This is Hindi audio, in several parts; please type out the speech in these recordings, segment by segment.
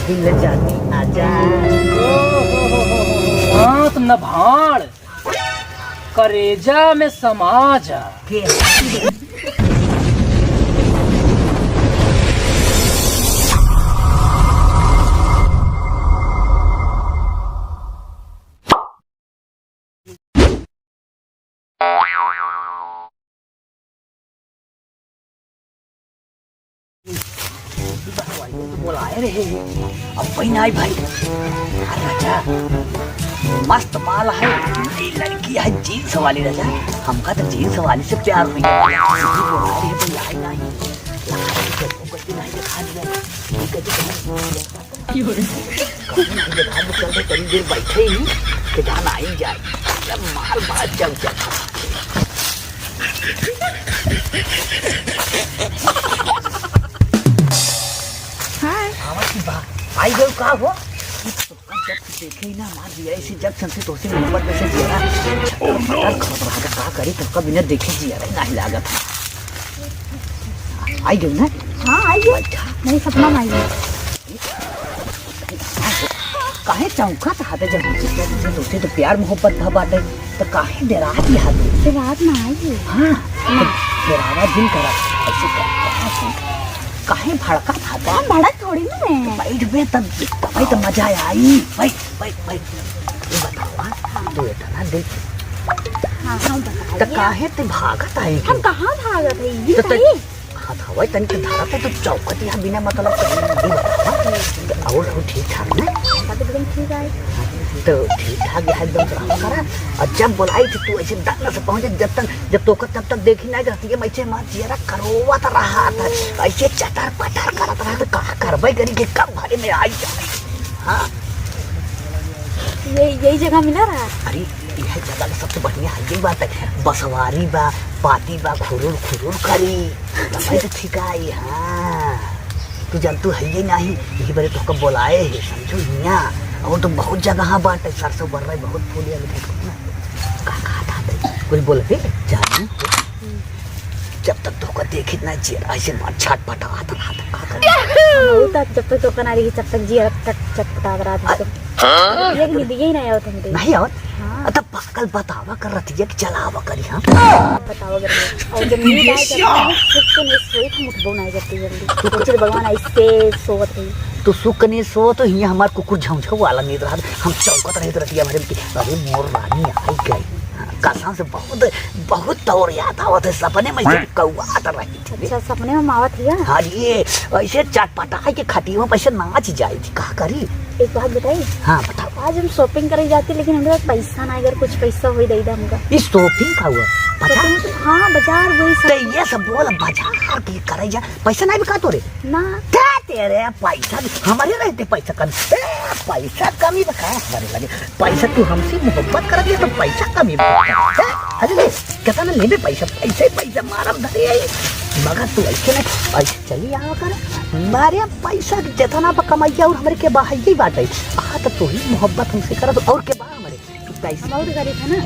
दिल जानी आजा। सांत न भाड़ करेजा में समा जा। बोलाए रे अब पहिना आई भाई। राजा मस्त माल है, नई लड़की है जीन्स वाली। राजा हमका तो जीन्स वाली से प्यार हुई। करी देर बैठे ही कि जान आई जाए माल बात जम जाता। आई गई का हो जब देखे ना मार दिया इसी जब से तो उसी मोहब्बत में से जिया का करे तो कभी न देखे जिया नहीं लागत। आई गई ना? हाँ आई गई। नहीं सपना में आई गई। काहे चौंका था जब दोस्ती तो प्यार मोहब्बत था बाटे तो काहे डरात ही हाथ रात में आई गई। हाँ डरावा दिल करा ऐसे काहे भड़का था? भड़क थोड़ी ना मैं। बैठ बे तब भाई तो मजा आई। बैठ ये बताओ तो इतना दिल हाँ तो काहे ते भागत है? हम कहाँ भागत है ये तो बताइए। हाँ था वही तनिक धारा पे तो चौकट यहाँ बिना मतलब और ठीक ठाक ना? एकदम ठीक है तो ठीक ठाक है एकदम ड्रामा करा। और जब बुलाई थी तू ऐसे डरना से पहुंचे जब तो तब तक देखी नहीं रहती है। मैं माँ चेहरा करोवत रहा था ऐसे चटर पटर करत रहा था। कहा करवाई करी कि कब घरे में आई जाए। हाँ यही जगह मिला रहा। अरे यह जगह का सबसे बढ़िया हल्दी बात है। बसवारी बा पाती बा खुरुर करी भाई तो ठीक आई। हाँ तू जब तू है नहीं यही बारे तो बोलाए है समझो यहाँ और तो बहुत जगह बात है। सरसों बढ़ रहा है बहुत फूल कुछ बोलते जानी जब तक धोखा देखी ना चेहरा ऐसे मार छाट पटा आता जब तक धोखा ना रही तब तक जी चटपटा रहा था। लेकिन यही नहीं आओ तुम नहीं आओ तब पागल बतावा कर रही है कि चलावा करी। हाँ बताओ और जब नींद आए तो नहीं सोई तो मुठ बनाई जाती जल्दी तो भगवान ऐसे सोवत रही तो सुख ने सो तो यहाँ हमारे कुकुर झमझम वाला नींद रहा। हम चौकत रहे रहती है अरे मोर रानी आई गई कसम से बहुत तौर याद आवत है। सपने में कौआ रही थी। अच्छा सपने में मावत है। हाँ ये ऐसे चटपटा के खटियों पैसे नाच जाए थी कहा करी। एक बात बताइए। हाँ बताओ। आज हम शॉपिंग करने जाते लेकिन हमारे पास पैसा ना अगर कुछ पैसा हो दे हमका। ये शॉपिंग का हुआ बाजार? हाँ बाजार वही सब। तो ये सब बोल बाजार की करे जा पैसा नहीं बिका तो रे ना क्या तेरे पैसा हमारे रहते पैसा कमी पैसा कमी बका हमारे लगे पैसा तू हमसे मोहब्बत कर दिया तो पैसा कमी अरे कहता ना लेने पैसा पैसा मारम धरे मगर तू ऐसे नहीं ऐसे चली आवा कर मारे पैसा जितना कमाइया और हमारे के बाहर ही बात है। तो तू ही मोहब्बत हमसे कर और के बाहर हमारे पैसा बहुत गरीब है ना।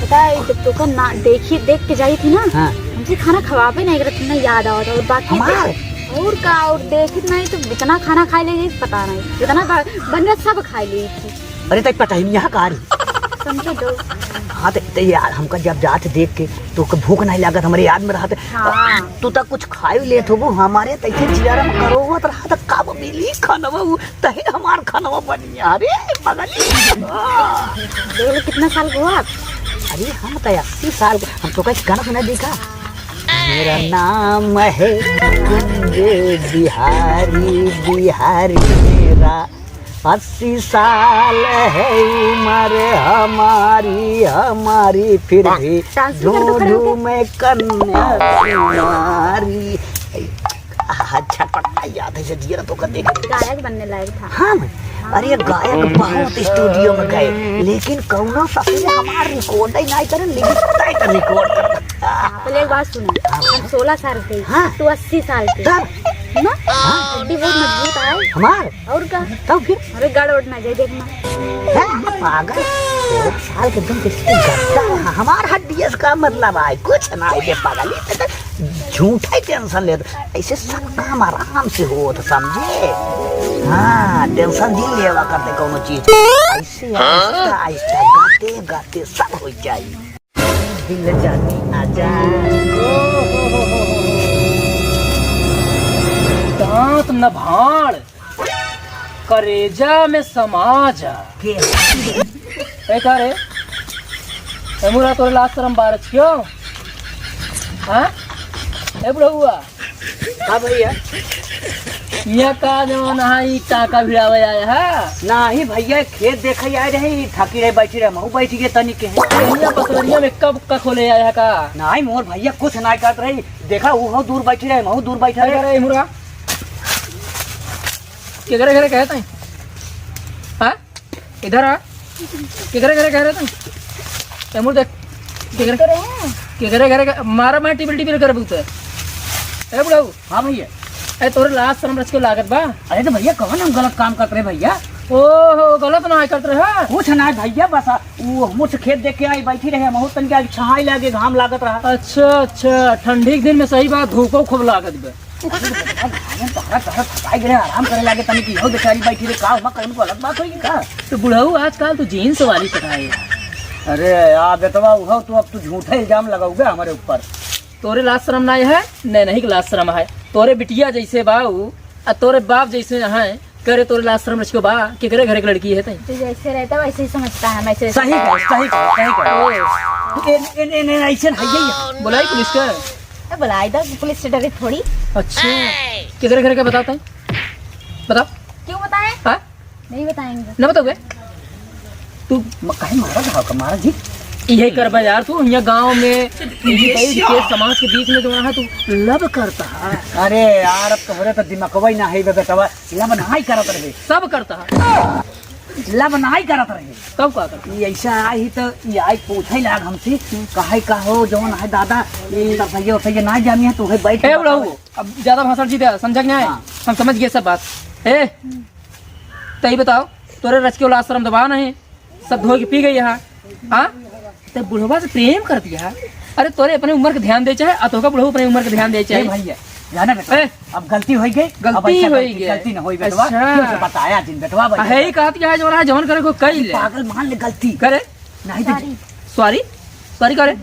पता है जब तो ना देख के जाई थी ना हमसे खाना खवाबे नहीं करती ना याद आवता और बाकी और का और देखी नहीं तो इतना खाना खा ले पता नहीं इतना बन सब खा ली थी। अरे तक पता ही नहीं यहाँ कार समझे दो। हाँ तो यार हमका जब जाते देख के तो भूख नहीं लागत हमारे याद में रहा। हाँ। तू तक कुछ खाए ले तो वो हमारे तैसे जियारा में करो हुआ रहा था कब मिली खाना वो तहे हमार खाना बढ़िया। अरे देखो कितना साल को आप? अरे हम तो 80 साल हम तो कैसे गाना सुना देखा। मेरा नाम है बिहारी मेरा 80 साल है उम्र हमारी फिर भी ढूंढू में कन्याकुमारी। अच्छा पढ़ा याद है जिया तो कर देख गायक बनने लायक था। हाँ अरे गायक बहुत स्टूडियो में गए लेकिन कौनो ससुर हमार रिकॉर्ड ही नहीं करे लिखता रिकॉर्ड पहले एक बात सुनो। हम 16 साल के तो 80 साल के ना हड्डी बहुत मजबूत है हमार और का तब फिर अरे गाड़ उड़ ना जाए देखना पागल 16 साल के तुम किसकी करता हमार हड्डी का मतलब है कुछ ना ये पागल झूठा टेंशन ले ऐसे सब काम आराम से हो तो समझे। हाँ टेंशन दिन लेवा करते कोनो चीज ऐसे आहिस्ता आहिस्ता गाते गाते सब हो जाई दिल जानी आजा दांत न भाड़ करेजा में समा जा के ए का रे ए मुरा तोरे लाज शरम बारच क्यों हाँ ए बुढ़उआ का भैया यहाँ का जमाना है ई टाका भिड़ावे आया है नाही भैया खेत देखे आए रहे थकी रहे बैठी रहे महू बैठी के तनी के यहाँ पसवरिया में कब का खोले आया है का नहीं मोर भैया कुछ नहीं करत रही देखा वो दूर बैठी रहे महू दूर बैठा अरे रहे अरे मुरा किधर घरे कहते हैं हाँ इधर आ किधर घरे कह रहे थे मुर देख किधर घरे मारा मैं टिबिल टिबिल कर बुते ए बुढ़ऊ हाँ भैया ए तोरे लाज शरम रच के लागत बा अरे तो भैया कौन हम गलत काम करते रहे भैया ओहो गलत ना करत रहे कुछ ना भैया बस वो मुझसे खेत देख के आई बैठी रहे महू तन के छाई लागे घाम लागत रहा अच्छा अच्छा ठंडी के दिन में सही बात धूपो खूब लागत बे आराम करे लागे तनी की हो बेचारी बैठी रहे का हम कहीं गलत बात होगी का तो बुढ़ऊ आजकल तो जीन्स वाली कटाई अरे यार बेटवा वो तो अब तू झूठा इल्जाम लगाओगे हमारे ऊपर तोरे लाज शरम नहीं है नहीं के लाज शरम है तोरे बिटिया जैसे बाऊ आ तोरे बाप जैसे है करे तोरे लाज शरम रचको बा के करे घरे की लड़की है तई तो जैसे रहता वैसे ही समझता है मैं सही है सही है ऐसे है बुलाई पुलिस का बुलाई दो पुलिस से डरे थोड़ी अच्छा किधर घरे का बताते हैं बताओ क्यों बताएं हाँ नहीं बताएंगे न बताओगे तू कहीं मारा था कमारा जी यही करबा यार तू यहाँ गांव में के समाज के बीच में जो है तू लब करता है अरे यार अब तो हो रहा था दिमाग ना है बेटवा लब नहीं करत रहे सब करता है लब नहीं करत रहे कब का करता ये ऐसा आई तो ये आई पूछे लाग हमसे कहे का हो जौन है दादा ये भैया उठे ना जानी है तो है बैठ ए बुढ़ऊ अब ज्यादा भाषण जीते समझ गए हाँ। हम समझ गए सब बात ए तई बताओ तोरे रच के आश्रम दबा नहीं सब धो के पी गई यहाँ हाँ तो बुढ़वा से प्रेम कर दिया अरे तोरे अपने उम्र का ध्यान दे चाहे अतो का बुढ़ऊ अपने उम्र का ध्यान दे चाहे भैया जाना बेटा ए, अब गलती हो गई गलती हो गई गलती ना होई बेटवा अच्छा। क्यों से बताया जिन बेटवा है ही कहत क्या है जो रहा जवन करे को कई ले पागल मान ले गलती करे नहीं तो सॉरी सॉरी करे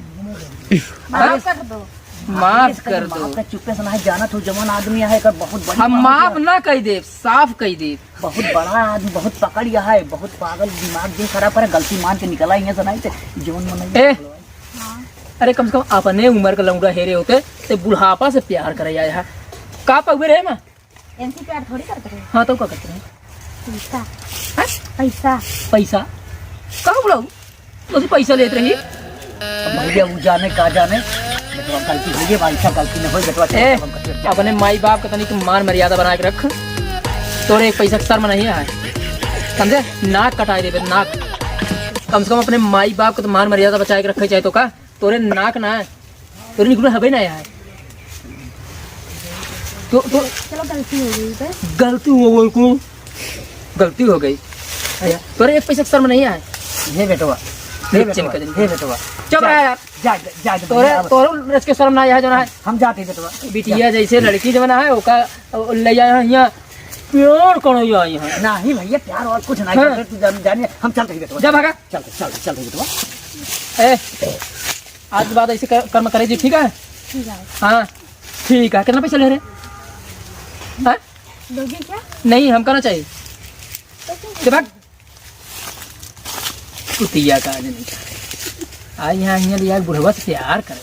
माफ कर दो माफ कर दो आपका चुप्पे से नहीं जाना तो जवान आदमी है का बहुत बड़ी हम माफ ना कही दे साफ कही दे बहुत बड़ा आदमी बहुत पकड़ गया है बहुत पागल दिमाग दिन खराब है गलती मान के निकला ही है नहीं जीवन में ए अरे कम से कम अपने उम्र का लौंडा हेरे होते ते बुढ़ापा से प्यार करे आया है का पगवे रहे मैं ऐसे प्यार थोड़ी करते रहे हाँ तो क्या करते हैं पैसा हाँ? पैसा पैसा कहाँ बुढ़ाऊ तो पैसा लेते रही भैया वो जाने का जाने बेटवा गलती हो गई भाई साहब गलती नहीं हुई बेटवा ए अपने माई बाप का तनी तुम मान मर्यादा बना के रख तोरे एक पैसा शर्म नहीं है समझे नाक कटाई दे नाक कम से कम अपने माई बाप का तो मान मर्यादा बचा के रखे चाहे तो का तोरे नाक ना है तोरे निकलो हबे ना है तो चलो गलती हो गई बस गलती हो गई को गलती हो गई तोरे एक पैसा शर्म नहीं है ये बेटवा हे हे बेटवा चुप रहा यार जा जा तोरे तोरे रच के शर्म ना है जो ना है हम जाते बेटवा बिटिया जैसे लड़की जो ना है ओका ले जाए यहाँ प्यार करो यहाँ नहीं भैया प्यार और कुछ नहीं हाँ। करते तू जानिए हम चलते हैं बेटवा जा भागा चलते बेटवा ए आज बात ऐसे कर्म करे जी ठीक है ठीक है हाँ ठीक है कितना पैसा ले रहे हाँ दोगे क्या नहीं हम करना चाहिए भाग कुतिया का आज नहीं आ यहाँ बुढ़वा से प्यार करे